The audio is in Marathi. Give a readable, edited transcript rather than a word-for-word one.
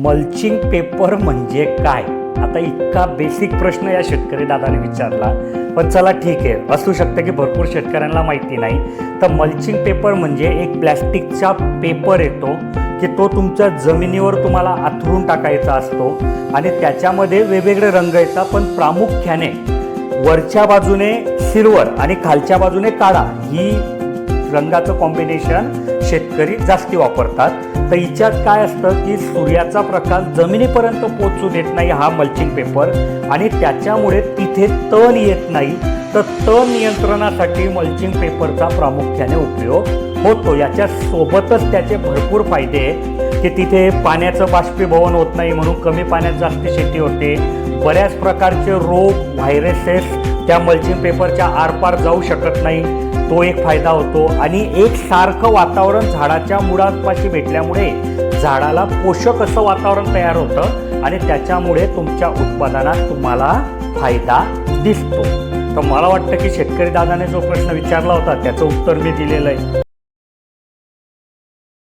मल्चिंग पेपर म्हणजे काय? आता इतका बेसिक प्रश्न या शेतकरी दादाने विचारला, पण चला ठीक आहे, असू शकतं की भरपूर शेतकऱ्यांना माहिती नाही. तर मल्चिंग पेपर म्हणजे एक प्लॅस्टिकचा पेपर येतो की तो तुमच्या जमिनीवर तुम्हाला आथरून टाकायचा असतो आणि त्याच्यामध्ये वेगवेगळे रंग येतात, पण प्रामुख्याने वरच्या बाजूने सिल्वर आणि खालच्या बाजूने काळा ही रंगाचं कॉम्बिनेशन शेतकरी जास्ती वापरतात. तर हिच्यात काय असतं की सूर्याचा प्रकाश जमिनीपर्यंत पोहोचू देत नाही हा मल्चिंग पेपर, आणि त्याच्यामुळे तिथे तण येत नाही. तर तण नियंत्रणासाठी मल्चिंग पेपरचा प्रामुख्याने उपयोग होतो. याच्या सोबतच त्याचे भरपूर फायदे आहेत की तिथे पाण्याचं बाष्पीभवन होत नाही, म्हणून कमी पाण्यात जास्त शेती होते. बऱ्याच प्रकारचे रोग, व्हायरसेस त्या मल्चिंग पेपरच्या आरपार जाऊ शकत नाही, तो एक फायदा होतो. आणि एक सारखं वातावरण झाडाच्या मुळापाशी भेटल्यामुळे झाडाला पोषक असं वातावरण तयार होतं आणि त्याच्यामुळे तुमच्या उत्पादनात तुम्हाला फायदा दिसतो. तर मला वाटतं की शेतकरी दादाने जो प्रश्न विचारला होता त्याचं उत्तर मी दिलेलं आहे.